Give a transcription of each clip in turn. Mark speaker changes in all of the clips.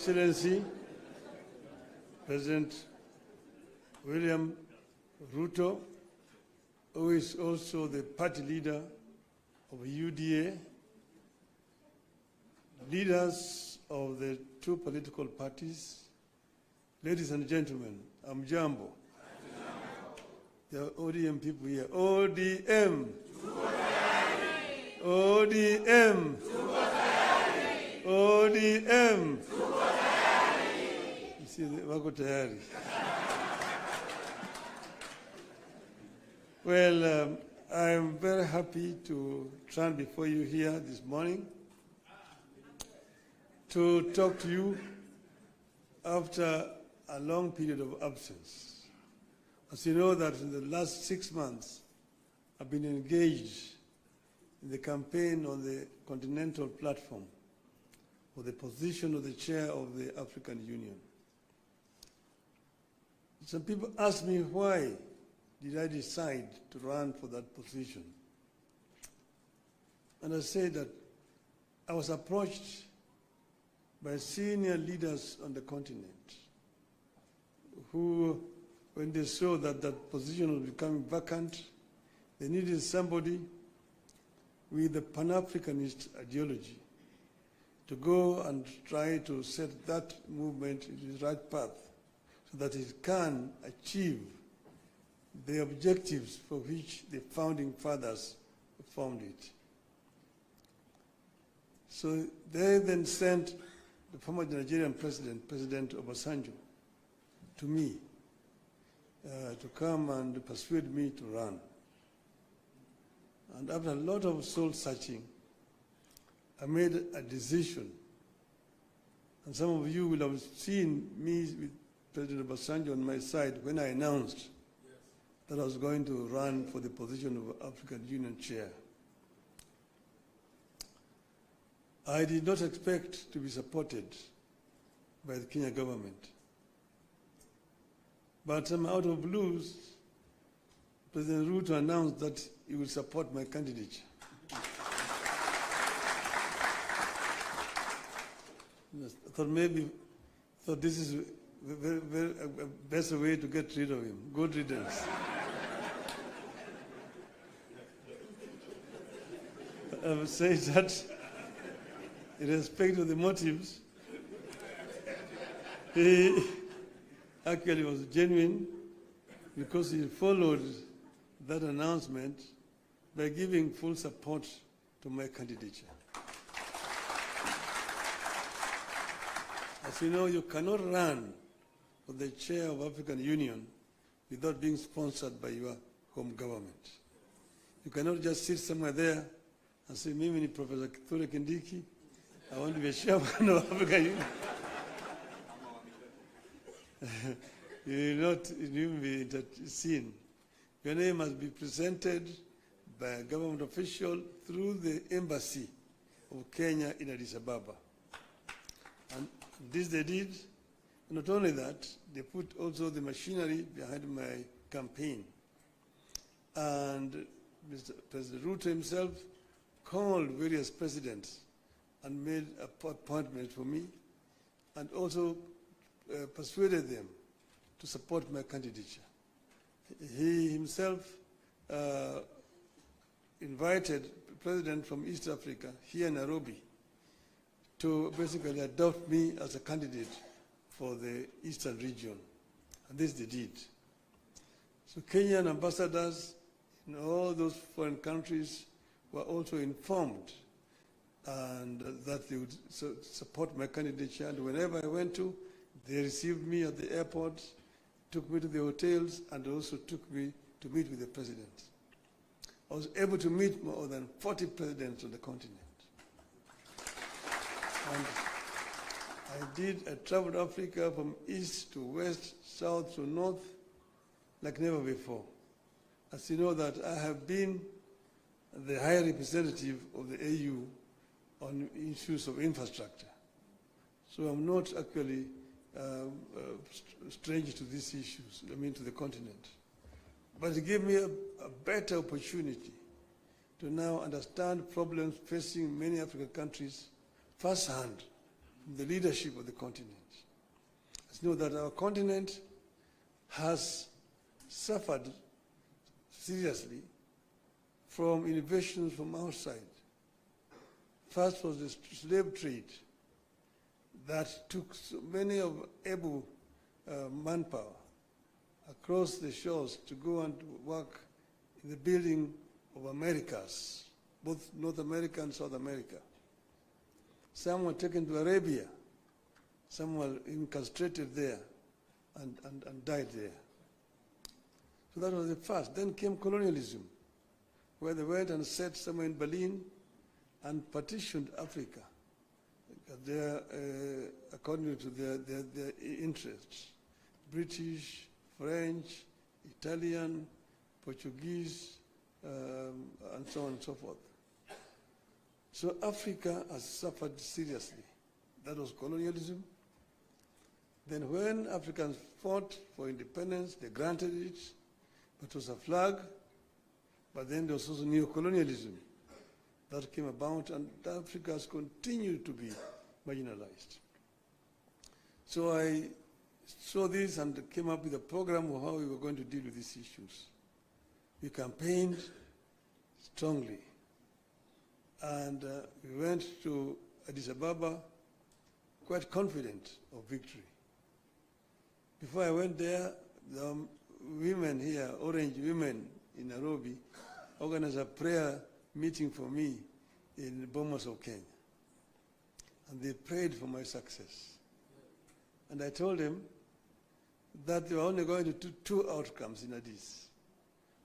Speaker 1: Excellency, President William Ruto, who is also the party leader of UDA, leaders of the two political parties, ladies and gentlemen, I'm Jambo. There are ODM people here. ODM. ODM. ODM. You see, wako tayari. Well, I'm very happy to stand before you here this morning to talk to you after a long period of absence. As you know that in the last 6 months, I've been engaged in the campaign on the continental platform for the position of the chair of the African Union. Some people ask me why did I decide to run for that position. And I say that I was approached by senior leaders on the continent who, when they saw that that position was becoming vacant, they needed somebody with a Pan-Africanist ideology to go and try to set that movement in the right path so that it can achieve the objectives for which the founding fathers formed it. So they then sent the former Nigerian president, President Obasanjo, to me to come and persuade me to run. And after a lot of soul searching, I made a decision. And some of you will have seen me with President Obasanjo on my side when I announced that I was going to run for the position of African Union chair. I did not expect to be supported by the Kenya government. But somehow out of blues, President Ruto announced that he will support my candidature. I thought this is a best way to get rid of him. Good riddance. I would say that in respect of the motives, he actually was genuine because he followed that announcement by giving full support to my candidature. As you know, you cannot run for the chair of African Union without being sponsored by your home government. You cannot just sit somewhere there and say, Mimi ni Professor Kithure Kindiki, I want to be a chairman of African Union. You will not even be seen. Your name must be presented by a government official through the embassy of Kenya in Addis Ababa. And this they did. Not only that, they put also the machinery behind my campaign. And Mr. President Ruto himself called various presidents and made appointments for me and also persuaded them to support my candidature. He himself invited the president from East Africa here in Nairobi to basically adopt me as a candidate for the Eastern region. And this they did. So Kenyan ambassadors in all those foreign countries were also informed and that they would support my candidature. And whenever I went to, they received me at the airport, took me to the hotels, and also took me to meet with the president. I was able to meet more than 40 presidents on the continent. And I traveled Africa from east to west, south to north, like never before. As you know that I have been the high representative of the AU on issues of infrastructure. So I'm not actually strange to these issues, to the continent. But it gave me a better opportunity to now understand problems facing many African countries firsthand the leadership of the continent. Let's know that our continent has suffered seriously from innovations from outside. First was the slave trade that took so many of able manpower across the shores to go and work in the building of Americas, both North America and South America. Some were taken to Arabia, some were incarcerated there and died there. So that was the first. Then came colonialism, where they went and set somewhere in Berlin and partitioned Africa there, according to their interests. British, French, Italian, Portuguese, and so on and so forth. So Africa has suffered seriously. That was colonialism. Then when Africans fought for independence, they granted it, but it was a flag. But then there was also neo-colonialism that came about, and Africa has continued to be marginalized. So I saw this and came up with a program of how we were going to deal with these issues. We campaigned strongly, and we went to Addis Ababa quite confident of victory. Before I went there, the women here, Orange women in Nairobi, organized a prayer meeting for me in Bomas of Kenya. And they prayed for my success. And I told them that they were only going to do two outcomes in Addis.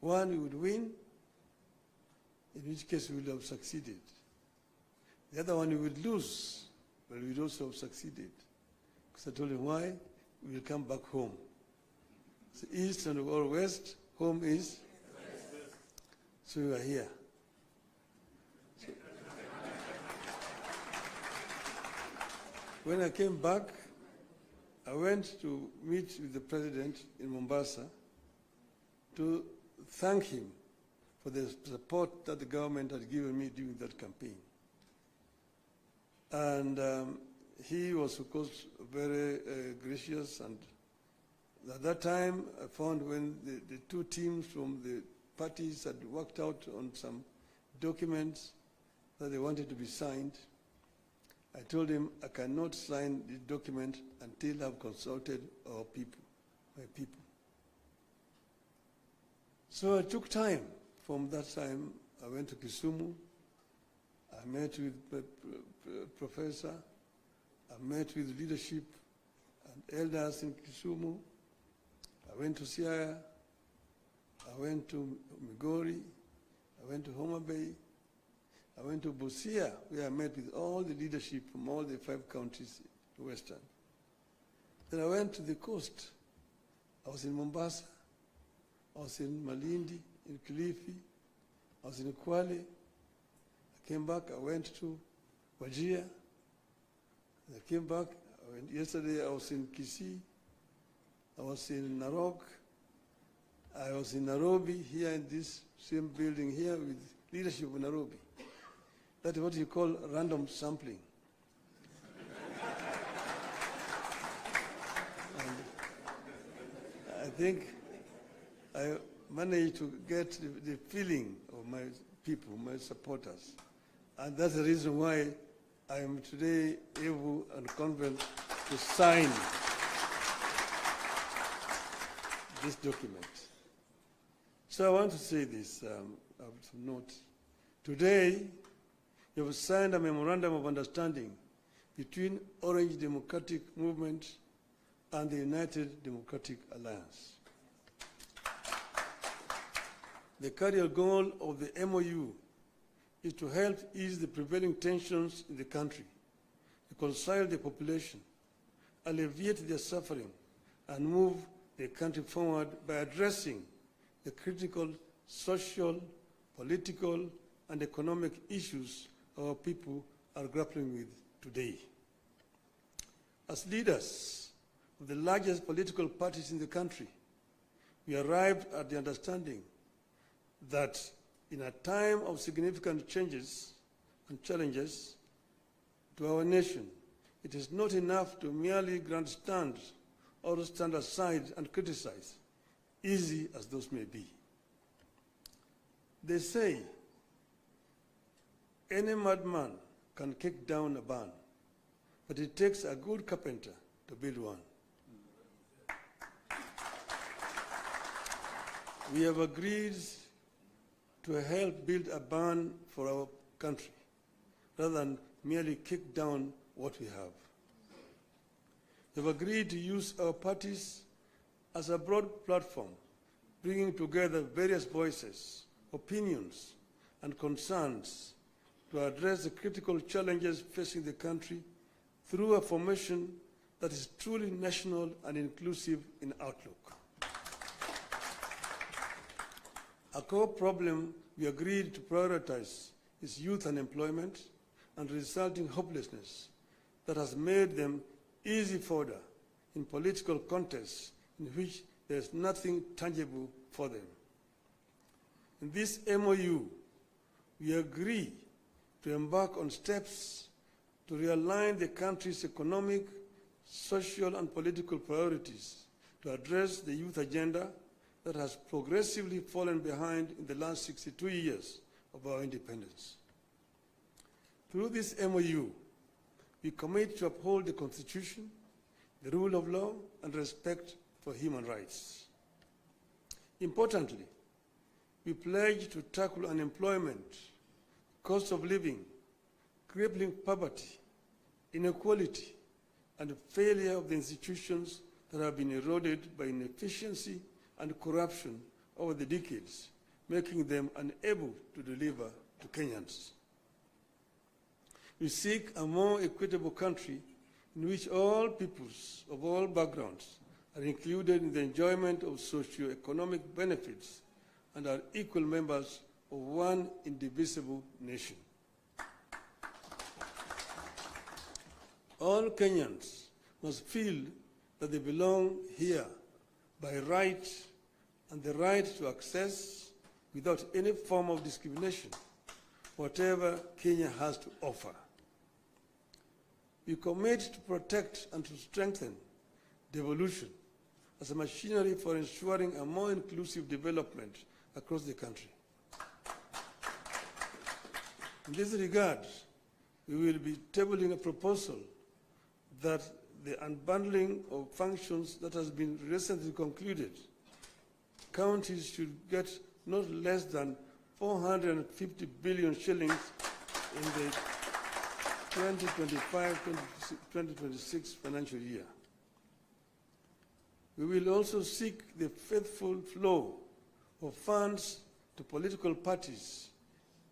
Speaker 1: One, we would win, in which case we would have succeeded. The other one, we would lose, but we would also have succeeded. Because I told them why, we will come back home. So east and or west, home is? So we are here. So when I came back, I went to meet with the president in Mombasa to thank him for the support that the government had given me during that campaign. And he was, of course, very gracious. And at that time, I found when the two teams from the parties had worked out on some documents that they wanted to be signed, I told him I cannot sign the document until I've consulted our people, my people. So it took time. From that time, I went to Kisumu. I met with professor. I met with leadership and elders in Kisumu. I went to Siaya. I went to Migori. I went to Homa Bay. I went to Busia, where I met with all the leadership from all the 5 counties to Western. Then I went to the coast. I was in Mombasa. I was in Malindi, in Kilifi. I was in Kwale. I came back. I went to Wajir. I came back. Yesterday I was in Kisii. I was in Narok. I was in Nairobi, here in this same building here with leadership of Nairobi. That is what you call random sampling. And I think I managed to get the feeling of my people, my supporters. And that's the reason why I am today able and confident to sign this document. So I want to say this, I have to note. Today, you have signed a memorandum of understanding between Orange Democratic Movement and the United Democratic Alliance. The cardinal goal of the MOU is to help ease the prevailing tensions in the country, reconcile the population, alleviate their suffering, and move the country forward by addressing the critical social, political, and economic issues our people are grappling with today. As leaders of the largest political parties in the country, we arrived at the understanding that in a time of significant changes and challenges to our nation, it is not enough to merely grandstand or stand aside and criticize, easy as those may be. They say any madman can kick down a barn, but it takes a good carpenter to build one. We have agreed to help build a barn for our country, rather than merely kick down what we have. We have agreed to use our parties as a broad platform, bringing together various voices, opinions, and concerns to address the critical challenges facing the country through a formation that is truly national and inclusive in outlook. A core problem we agreed to prioritize is youth unemployment and resulting hopelessness that has made them easy fodder in political contests in which there is nothing tangible for them. In this MOU, we agree to embark on steps to realign the country's economic, social, and political priorities to address the youth agenda that has progressively fallen behind in the last 62 years of our independence. Through this MOU, we commit to uphold the Constitution, the rule of law, and respect for human rights. Importantly, we pledge to tackle unemployment, cost of living, crippling poverty, inequality, and failure of the institutions that have been eroded by inefficiency and corruption over the decades, making them unable to deliver to Kenyans. We seek a more equitable country in which all peoples of all backgrounds are included in the enjoyment of socio-economic benefits and are equal members of one indivisible nation. All Kenyans must feel that they belong here by right, and the right to access, without any form of discrimination, whatever Kenya has to offer. We commit to protect and to strengthen devolution as a machinery for ensuring a more inclusive development across the country. In this regard, we will be tabling a proposal that the unbundling of functions that has been recently concluded, counties should get not less than 450 billion shillings in the 2025-2026 financial year. We will also seek the faithful flow of funds to political parties,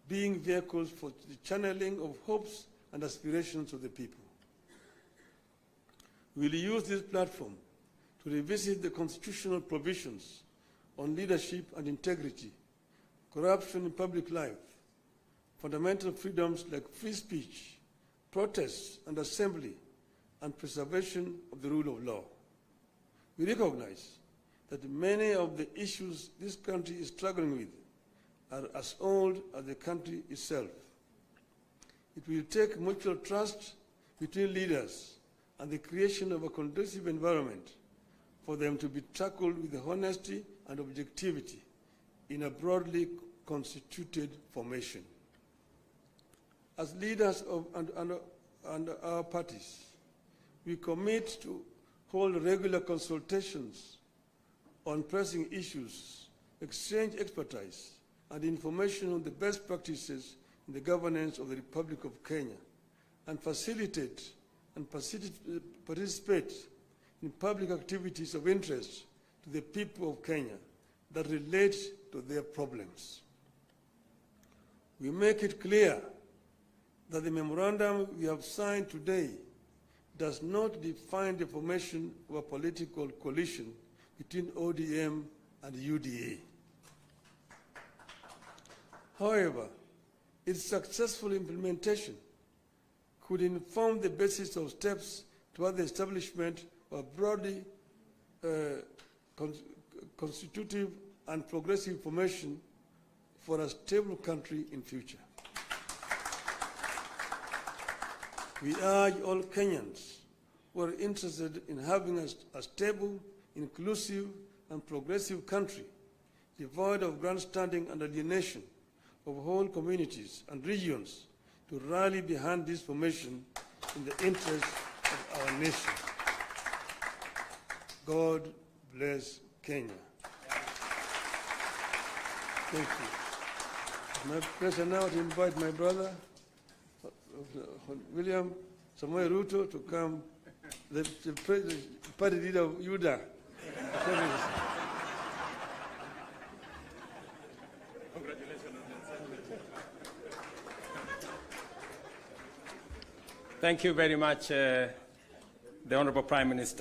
Speaker 1: being vehicles for the channeling of hopes and aspirations of the people. We will use this platform to revisit the constitutional provisions on leadership and integrity, corruption in public life, fundamental freedoms like free speech, protest and assembly, and preservation of the rule of law. We recognize that many of the issues this country is struggling with are as old as the country itself. It will take mutual trust between leaders and the creation of a conducive environment for them to be tackled with honesty and objectivity in a broadly constituted formation. As leaders of and our parties, we commit to hold regular consultations on pressing issues, exchange expertise and information on the best practices in the governance of the Republic of Kenya, and facilitate and participate in public activities of interest to the people of Kenya that relate to their problems. We make it clear that the memorandum we have signed today does not define the formation of a political coalition between ODM and UDA. However, its successful implementation could inform the basis of steps toward the establishment of a broadly constitutive and progressive formation for a stable country in future. We urge all Kenyans who are interested in having a stable, inclusive, and progressive country, devoid of grandstanding and alienation of whole communities and regions, to rally behind this formation in the interest of our nation. God bless Kenya. Thank you. It's my pleasure now to invite my brother, William Samoei Ruto, to come, the party leader of UDA.
Speaker 2: Thank you very much, the Honorable Prime Minister.